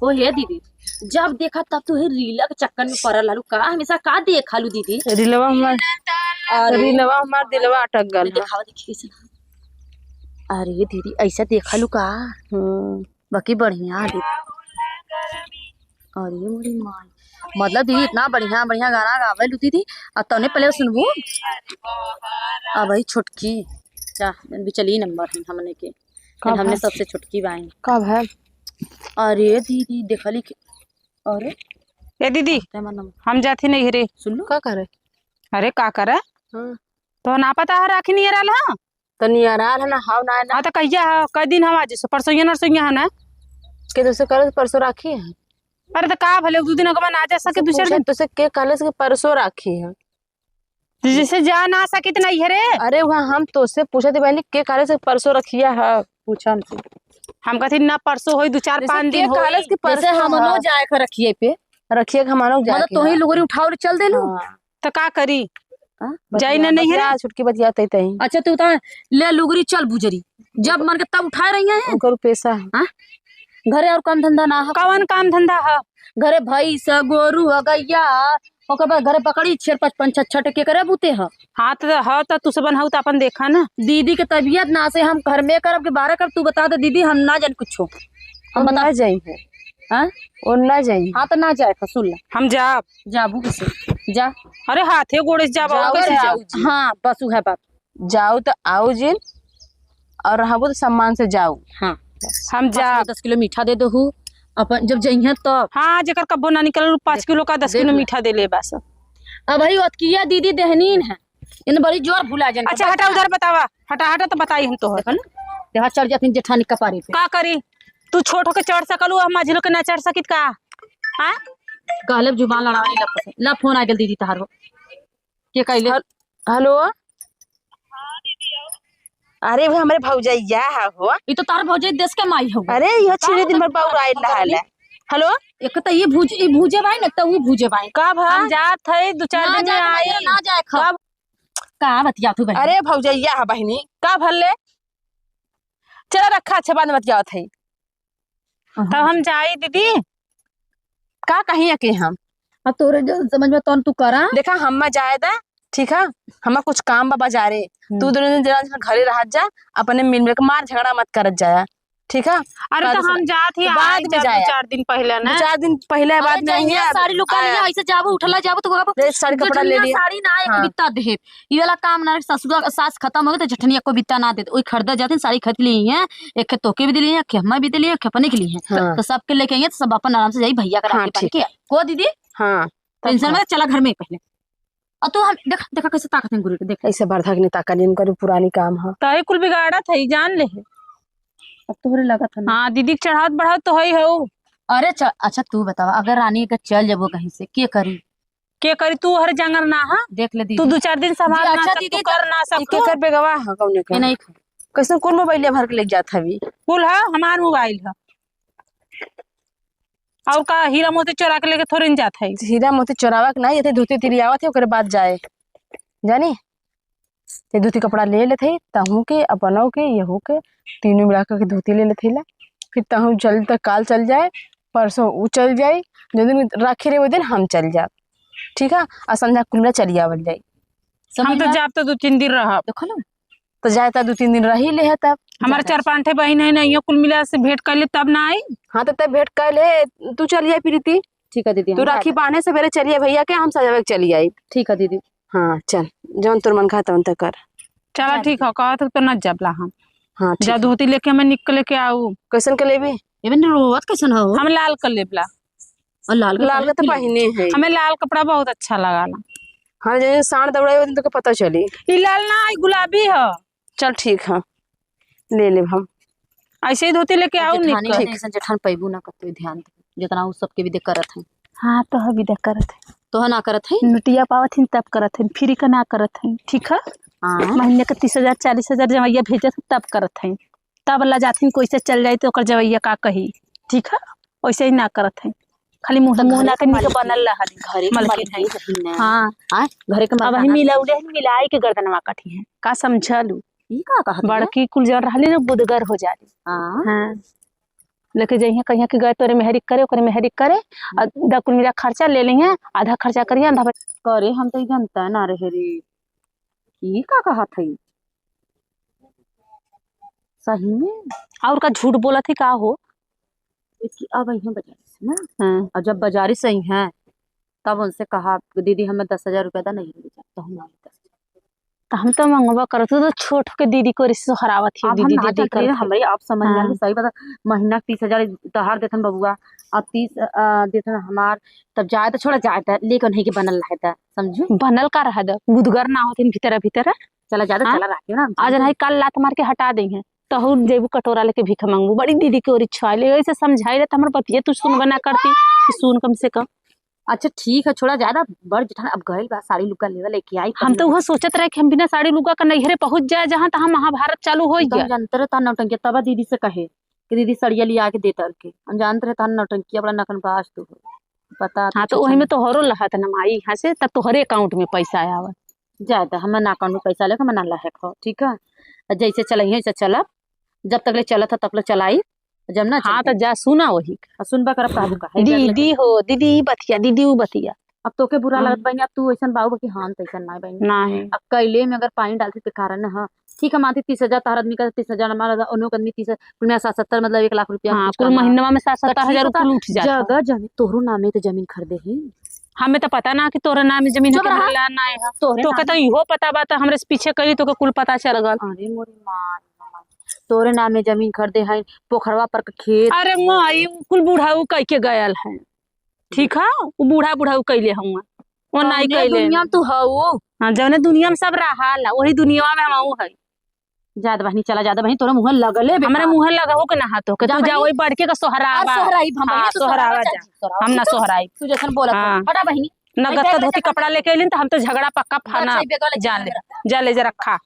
ओ हे दीदी, जब देखा तब तो हे रीला के चक्कर में पड़ल लालू का हमेशा का देखा लू दीदी। रीलवा हमार दिलवा अटक गल। दिखावा देखी कैसे। अरे दीदी ऐसा देखा लू का। बाकी बढ़िया दीदी। अरे मोरी माँ, मतलब दीदी इतना बढ़िया बढ़िया गाना गावे लू दीदी। और तने पहले सुनबू। अब भाई छोटकी क्या भी चली नंबर है हमने के, हमने सबसे छोटकी बाई कब है। अरे दीदी देखली। अरे ए दीदी हम जाती नहीं रे। सुन लो का करे। अरे का करे तो ना पता है राखी नहीं रहल है तो नहीं आ रहा है ना। हां ना तो कहिया है कई दिन हम आज परसों नरसों है ना के दोसे करे परसों राखी है। अरे तो का भले दो दिन अगवा ना जा सके दूसरे दिन तो से के कॉलेज के परसों राखी है जैसे जा ना सके तो नहीं है रे। अरे वहां हम तो से पूछा थे पहले के कॉलेज से परसों रखिया है। पूछा हमसे हम कहते ना परसों होई 2-4-5 दिन हो कॉलेज के परसों हम नो जाए के रखिए पे रखिए हम नो जाए मतलब तो ही लोगरी उठाओ चल देलू तो का करी जाई ना नहीं है छुटकी बतियाते तई। अच्छा तू तो ले लुगरी चल बुजरी जब मन के तब उठा रही है उनकर पैसा हां घरे और काम धंधा ना है। कौन काम धंधा है घरे भैंस गोरू गैया ओकर बाद घरे बकरी 4-5-6 के करे बुते ह। हां तो ह तो तू सब बनहु त अपन देखा ना दीदी के तबीयत ना से हम घर में करब के 12 कब तू बता दे दीदी हम ना जान कुछो हम बता जाई है। हां और ना जाई हां तो ना जाए सुन ले हम जाबू कैसे जा। अरे हाथे गोड़े से जाबो कैसे जाओ। हां बस है बात जाओ तो आओ जिन और रहबो तो सम्मान से जाओ। हां हम जा 10 किलो मीठा दे दहू अपन जब जइहे तब। हाँ जेकर कब्बो ना निकल 5 किलो का 10 किलो मीठा दे ले बस। अब भाई ओतकिया दीदी देहनीन है इन बड़ी जोर भुला जान। अच्छा हटा उधर बतावा हटा तो बताई हम तो है देखा चढ़ जाती जेठानी कपारी पे का करी तू छोट होके चढ़ सकलू हम माझी लोग के ना चढ़ सकित का। हां कहलब जुबान लड़ाने लग ला फोन आ गेल दीदी तहार हो के कहले हेलो। हां दीदी आओ। अरे वो हमरे भौजैया हो ई तो तार भौजै देश के माई हो। अरे यह छिरे दिन भर बाऊ आइल रहल है। हेलो एक तो ये भूजे भाई ना तो वो भूजे भाई का हम जात है 2-4 दिन में आई ना जाए कब का बतिया तू बहन। अरे भौजैया है बहनी का भले चला रखा अच्छा बाद में बतियात है तब हम जाई दीदी का कहीं के हम अब तोरे जो समझ में तौन तू करा देखा हम जाए दा ठीक है हम कुछ काम बा बाजारे तू दोनों दिन जरा घरे रह जा अपने मिल में मार झगड़ा मत करत जाया ठीक है। अरे तो हम जात ही बाद में जाए 4 दिन पहले ना 4 दिन पहले बाद में नहीं है साड़ी लुका लिया ऐसे जाबो उठला जाबो तो साड़ी कपड़ा ले लिया साड़ी ना एक बित्ता दे ई वाला काम ना ससुर सास खत्म हो गए तो जठनिया को बित्ता ना दे ओई खरीदा जाते साड़ी खरीद ली है एक तोके भी दिली है खेमा भी दिली है खेपने के लिए है तो सबके लेके आएंगे तो सब अपन आराम से जाई भैया का राखी पहन के को दीदी। हां टेंशन में चला घर में पहले और तो हम देखा कैसे ताकत है गुरु के देख ऐसे बर्धा की ताकत नहीं करू पुरानी काम है तई कुल बिगाड़ा थई जान ले अब तोहरे लगा था। हां दीदी चढ़ात बढ़ात तो है हो। अरे अच्छा तू बतावा अगर रानी का चल जबो कहीं से के करी तू हर जंगर ना हां देख ले दीदी तू 2-4 दिन संभाल ना अच्छा दीदी कर ना सब के कर पे गवाह है कौन के नहीं कैसे कौन मोबाइल भर के ले जात हवी कुल है हमार मोबाइल है और का हीरा मोती चोरा के लेके थोड़ी न जात है। हीरा मोती चोरावा के नहीं ये धोती तिरियावत है ओकरे बाद जाए जानी ते धोती कपड़ा ले लेते तहू के अपनों के यहू के तीनों मिला के धोती ले लेते ला फिर तहू चल तक काल चल जाए परसों उ चल जाए जो दिन राखी रे वो दिन हम चल जाए ठीक है और संध्या कुल चली आवल जाए। हम तो जाब तो 2-3 दिन रह देखो ना तो जाए तो 2-3 दिन रही ले है तब हमारे 4-5 बहन है नहीं कुल मिला से भेंट कर ले तब ना आई। हाँ तो तब भेंट कर ले तू चलिए प्रीति ठीक है दीदी तू राखी बांधने से पहले चलिए भैया के हम सजावे चली आई ठीक है दीदी। हाँ चल जौन तोर मन खाता तक कर चला ठीक है कहा तो न जबला हम। हाँ जा धोती लेके हमें निकल के आऊ कैसन के लेबे एबे रोवत कैसन हो हम लाल कर लेबला और लाल का तो पहने है हमें लाल कपड़ा बहुत अच्छा लगाला। हाँ जैसे साण दौड़ाई वो दिन तो पता चली ये लाल ना गुलाबी है। चल ठीक है ले ले हम ऐसे ही धोती लेके आओ निकल जेठान पैबू ना करते ध्यान जितना उस सबके भी देख करत है। हाँ तो हम भी देख करत है तो ना करत है नटिया पावत है तब करत है फ्री का ना करत है ठीक है। महीने का 30,000-40,000 जवैया भेजत तब करत है तब ला जाती कोई से चल जाए तो ओकर जवैया का कही ठीक है वैसे ही ना करत है खाली मुंह ना के निके बनल रहा घरे मलकिन है। हां घरे के अब मिला उड़े मिलाई के गर्दनवा काठी है का समझलू ई का कहत बड़की कुल जर रहली ना बुदगर हो जाली। हां लेके जाइए कहीं के गए तोरे मेहरी करे ओकरे मेहरी करे और कुल मेरा खर्चा ले लेंगे आधा खर्चा करिए आधा करे हम तो जनता ना रहे रे की का कहा थी सही में और का झूठ बोला थी का हो इसकी अब आई है बाजार से ना। हाँ। और जब बाजारी सही है तब उनसे कहा दीदी हमें 10,000 रुपया नहीं ले जा तो हम तो हम तो मंगवा करते तो छोट के दीदी को रिश्ते हरावत थी अब दीदी हम ना दीदी चल रही कर हमारे आप समझ हाँ। में सही बता महीना 30,000 तहार देथन बबुआ और 30 देथन हमार तब जाए तो छोड़ा जाए था लेकिन नहीं के बनल रहे था समझू बनल का रहा दो गुदगर ना होते भीतर भीतर चला ज्यादा हाँ? चला रखे ना आज नहीं कल लात मार के हटा देंगे तो हम जेबू कटोरा लेके भीख मांगू बड़ी दीदी की ओर इच्छा ले ऐसे समझाई रहे हमारे बतिया तू सुन बना करती सुन कम से कम। अच्छा ठीक है छोड़ा ज्यादा बड़ जेठान अब गई बात साड़ी लुका लेवा लेके आई हम तो वह सोचत रहे कि हम बिना साड़ी लुगा का नैहरे पहुंच जाए जहाँ तहाँ महाभारत चालू हो गया जानते ता नौटंकी तब दीदी से कहे कि दीदी सड़िया लिया के देता के हम जानते रहे ता नौटंकी अपना नखन पास तू पता हाँ तो वही में तो हरो लहत न माई यहाँ से तब तोहरे अकाउंट में पैसा आया ज्यादा हमें ना अकाउंट में पैसा लेकर मैं ना लहे खो ठीक है जैसे चलइए ऐसे चलब जब तक ले चलत था तब तक चलाई जब ना हाँ तो जा सुना वही सुनबा करब काबू का दीदी हो दीदी बतिया दीदी वो बतिया अब तो के बुरा लगत बनी अब तू ऐसा बाबू की हाँ तैसा ना बनी नहीं अब कैले में अगर पानी डालती तो कारण है ठीक है मानती 30,000 तार आदमी का 30,000 हमारा उन्हों आदमी 30 कुल में 70 मतलब 1 लाख रुपया हाँ कुल महीना में 70,000 रुपया उठ जाता जगह जमीन तोहरो नामे तो जमीन खरीदे ही हमें तो पता ना कि तोरे नाम जमीन चुप रहा। तो कहता इहो पता बा तो हमरे से पीछे करी तो कुल पता चल गल अरे मोरी माँ तोरे नाम में जमीन खरीदे है पोखरवा पर के खेत अरे माई कुल बूढ़ाऊ कह के गयल है ठीक है वो बूढ़ा बूढ़ाऊ कैले हम वो नहीं कैले दुनिया में तू हऊ हाँ जौने दुनिया में सब रहा वही दुनिया में हम है ज्यादा बहनी चला ज्यादा बहनी तोरा मुंह लगले हमारे मुंह लगा हो के ना हाथों के तू जा वही बढ़के का सोहरावा सोहराई हाँ सोहरावा जा हम ना सोहराई तू जैसन बोला हाँ। हटा बहनी नगद का धोती कपड़ा लेके अलिन तो हम तो झगड़ा पक्का फाना जान ले जा ले जा रखा